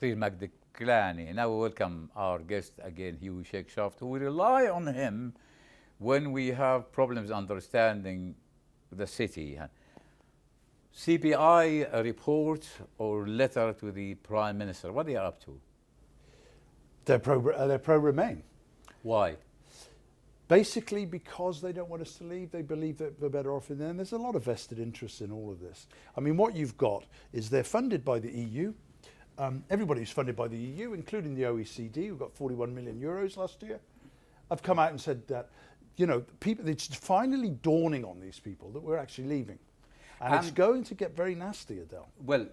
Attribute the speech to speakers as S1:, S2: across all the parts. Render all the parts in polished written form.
S1: Please make the Klani. Now we welcome our guest again, Hugh Shakeshaft, who we rely on him when we have problems understanding the city. CPI, a report or letter to the Prime Minister. What are they up to?
S2: They're pro-Remain.
S1: Why?
S2: Basically because they don't want us to leave. They believe that we're better off in there. And there's a lot of vested interest in all of this. I mean, what you've got is they're funded by the EU. Everybody's funded by the EU, including the OECD, who got 41 million euros last year. I've come out and said that, you know, people, it's finally dawning on these people that we're actually leaving. And it's going to get very nasty, Adel.
S1: Well,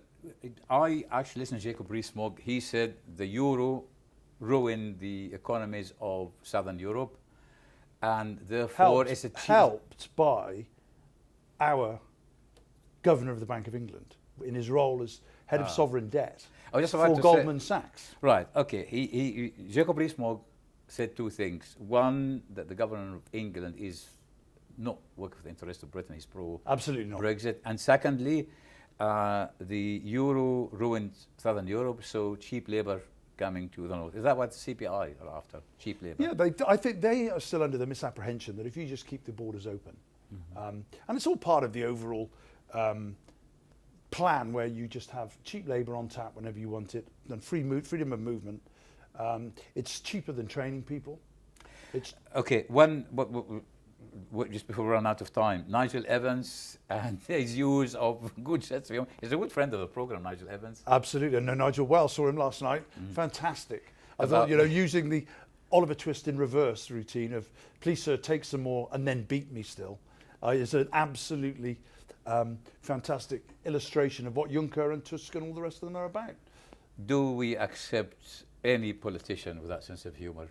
S1: I actually listened to Jacob Rees-Mogg. He said the euro ruined the economies of Southern Europe, and therefore it's
S2: helped by our Governor of the Bank of England in his role as head of sovereign debt for Goldman Sachs.
S1: Right. Okay. Jacob Rees-Mogg said two things. One, that the Governor of England is not working for the interest of Britain. He's
S2: Absolutely not.
S1: Brexit. And secondly, the euro ruined Southern Europe, so cheap labour coming to the north. Is that what CPI are after? Cheap labour?
S2: Yeah, I think they are still under the misapprehension that if you just keep the borders open, and it's all part of the overall plan where you just have cheap labour on tap whenever you want it, and freedom of movement. It's cheaper than training people. It's
S1: okay. Just before we run out of time, Nigel Evans and his use of good sets of humor. He's a good friend of the program, Nigel Evans.
S2: Absolutely. And Nigel Wells, saw him last night. Fantastic. I thought, you know, using the Oliver Twist in reverse routine of, please sir, take some more and then beat me still, is an absolutely fantastic illustration of what Juncker and Tusk and all the rest of them are about.
S1: Do we accept any politician with that sense of humour?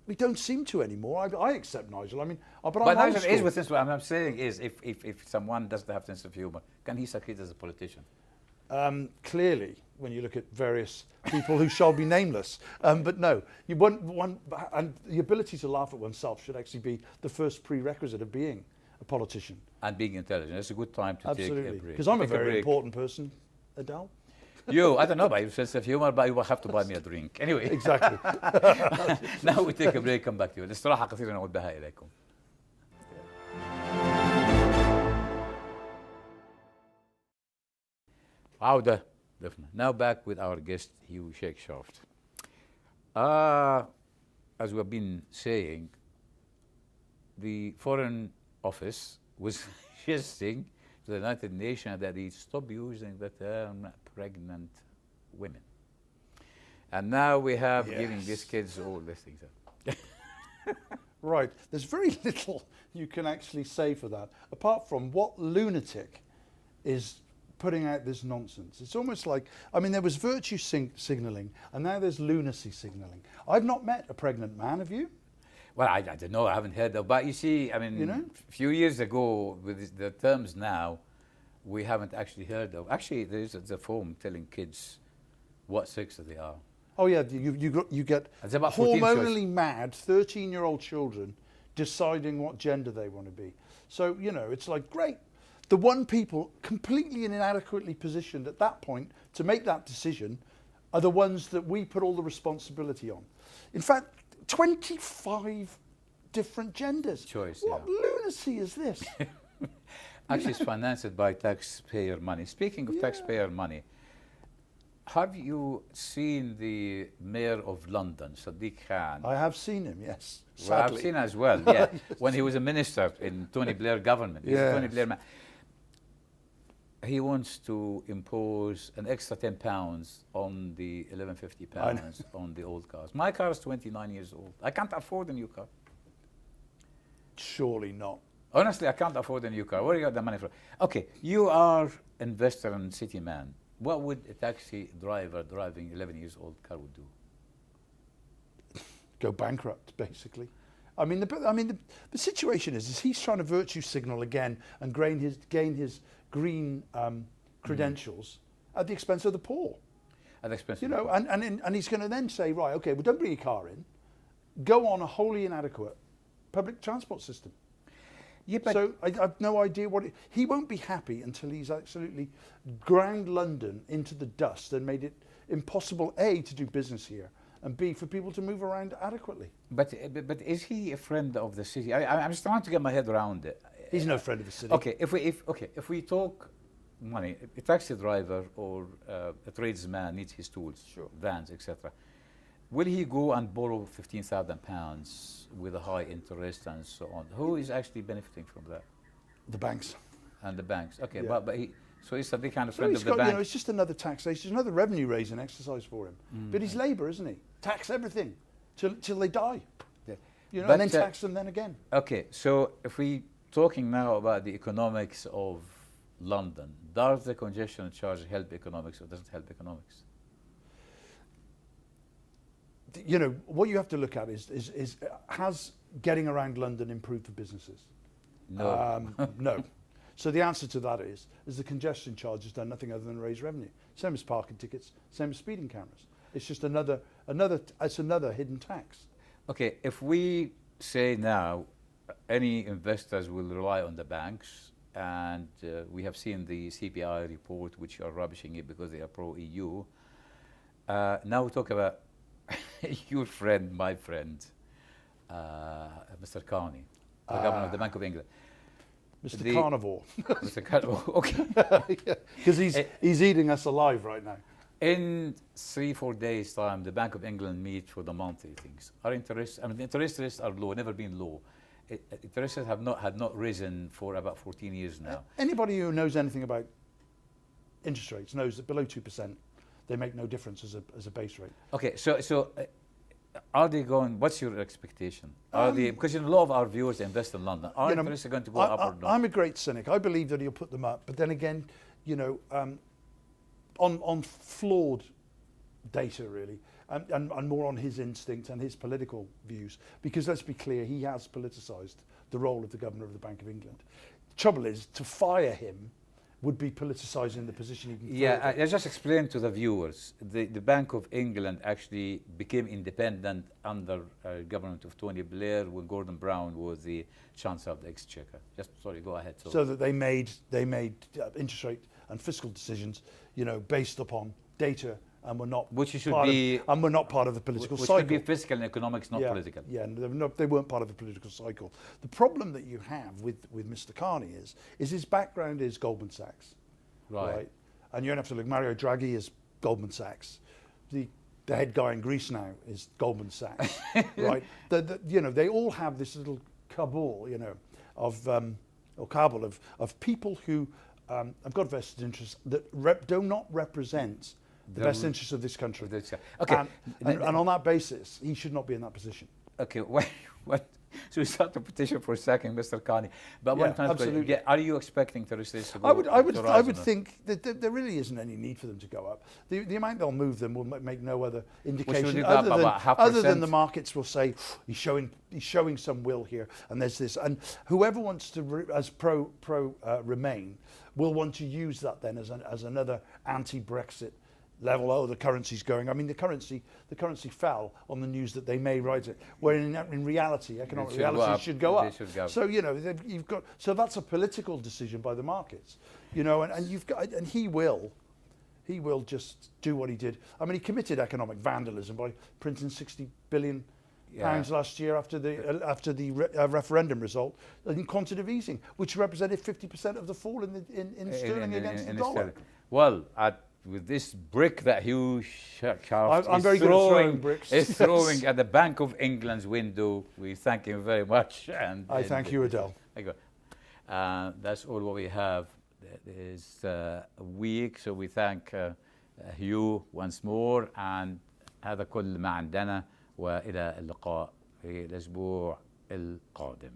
S2: We don't seem to anymore. I accept Nigel. I mean, but
S1: Nigel is with sense of humour. I'm saying is, if someone doesn't have sense of humour, can he succeed as a politician?
S2: Clearly, when you look at various people who shall be nameless. But no, you want and the ability to laugh at oneself should actually be the first prerequisite of being a politician.
S1: And being intelligent. It's a good time to take a break.
S2: Because I'm a very important person, Adel.
S1: I don't know about your sense of humor, but you will have to buy me a drink. Anyway.
S2: Exactly.
S1: Now we take a break, come back to you. الاستراحة قصيرة نعود بها إليكم. عودة. Now back with our guest, Hugh Shakeshaft. As we've been saying, the Foreign Office was suggesting to the United Nations that they stop using the term pregnant women. And now we have giving these kids all these things.
S2: Right. There's very little you can actually say for that, apart from what lunatic is putting out this nonsense. It's almost like, I mean, there was virtue signalling, and now there's lunacy signalling. I've not met a pregnant man, have you?
S1: Well, I don't know, I haven't heard of, but you see, I mean, you know? A few years ago, with the terms now, we haven't actually heard of. Actually, there's a form telling kids what sex they are.
S2: Oh yeah, you get hormonally mad 13-year-old children deciding what gender they want to be. So, you know, it's like, great. The one people completely and inadequately positioned at that point to make that decision are the ones that we put all the responsibility on. In fact, 25 different genders. What lunacy is this?
S1: Actually, it's financed by taxpayer money. Speaking of taxpayer money, have you seen the Mayor of London, Sadiq Khan?
S2: I have seen him, yes.
S1: Well, I've seen as well, yeah. When he was a minister in Tony Blair government. Tony Blair man. He wants to impose an extra £10 on the £11.50 on the old cars. My car is 29 years old. I can't afford a new car.
S2: Surely not.
S1: Honestly, I can't afford a new car. Where do you get the money from? Okay, you are investor and city man. What would a taxi driver driving 11 years old car would do?
S2: Go bankrupt, basically. I mean, the situation is he's trying to virtue signal again and gain his green credentials at the expense of the poor.
S1: At the expense,
S2: you know, and he's going to then say, right, okay, well, don't bring your car in. Go on a wholly inadequate public transport system. Yeah, but so I have no idea what he won't be happy until he's absolutely ground London into the dust and made it impossible, A, to do business here, and B, for people to move around adequately.
S1: But is he a friend of the city? I'm just trying to get my head around it.
S2: He's no friend of the city.
S1: Okay, if we talk money, a taxi driver or a tradesman needs his tools,
S2: Sure.
S1: vans, etc. Will he go and borrow £15,000 with a high interest and so on? Who is actually benefiting from that?
S2: The banks.
S1: And the banks. Okay,
S2: Yeah.
S1: but he's a big kind of
S2: So
S1: friend
S2: he's
S1: of the
S2: got,
S1: bank.
S2: it's just another taxation, another revenue raising exercise for him. But he's labour, isn't he? Tax everything till they die.
S1: Yeah.
S2: You know,
S1: But,
S2: and then tax them then again.
S1: Okay, so if we talking now about the economics of London, does the congestion charge help economics or doesn't help economics?
S2: You know, what you have to look at is has getting around London improved for businesses?
S1: No.
S2: No. So the answer to that is the congestion charge has done nothing other than raise revenue. Same as parking tickets, same as speeding cameras. It's just another hidden tax.
S1: Okay, if we say now any investors will rely on the banks, and we have seen the CPI report, which are rubbishing it because they are pro-EU. Now we talk about your friend, my friend, Mr. Carney, the governor of the Bank of England.
S2: Mr. Carnivore.
S1: Mr. Carney, okay.
S2: Because he's eating us alive right now.
S1: In 3-4 days' time, the Bank of England meet for the monthly things. Our interest, I mean, the interest rates are low, never been low. Interest rates had not risen for about 14 years now.
S2: Anybody who knows anything about interest rates knows that below 2%, they make no difference as a base rate.
S1: Okay, so are they going? What's your expectation? Are they, because a lot of our viewers invest in London. Are interests going to go up or down?
S2: I'm a great cynic. I believe that he'll put them up, but then again, you know, on flawed data really, and more on his instinct and his political views. Because let's be clear, he has politicised the role of the governor of the Bank of England. The trouble is, to fire him would be politicising the position even further.
S1: Yeah, I just explained to the viewers, the Bank of England actually became independent under government of Tony Blair when Gordon Brown was the Chancellor of the Exchequer. Sorry, go ahead.
S2: So that they made interest rate and fiscal decisions, you know, based upon data, and were not part of the political cycle.
S1: Which should be fiscal and economics, not political.
S2: Yeah, and they weren't part of the political cycle. The problem that you have with Mr. Carney is his background is Goldman Sachs, right? And you don't have to look. Mario Draghi is Goldman Sachs. The head guy in Greece now is Goldman Sachs, right? You know, they all have this little cabal, you know, of people who have got vested interests that do not represent the best interests of this country.
S1: Okay.
S2: And on that basis, he should not be in that position.
S1: Okay, so we start the petition for sacking Mr. Carney. But
S2: Yeah, absolutely.
S1: Are you expecting terrorists to go
S2: I would think that there really isn't any need for them to go up. The amount they'll move them will make no other indication other than the markets will say he's showing some will here, and there's this, and whoever wants to as pro Remain will want to use that then as another anti-Brexit level. Oh, the currency's going. I mean, the currency fell on the news that they may rise it, where in reality, economic reality should go up. So you know, so that's a political decision by the markets, you know, and he will just do what he did. I mean, he committed economic vandalism by printing £60 billion last year after the referendum result in quantitative easing, which represented 50% of the fall in sterling against the dollar.
S1: Well, with this brick that Hugh Shakeshaft
S2: I'm very good at throwing bricks.
S1: is throwing at the Bank of England's window, we thank him very much. And
S2: thank you, Adel.
S1: That's all what we have this week. So we thank Hugh once more, and هذا كل ما عندنا، وإلى اللقاء في الأسبوع القادم.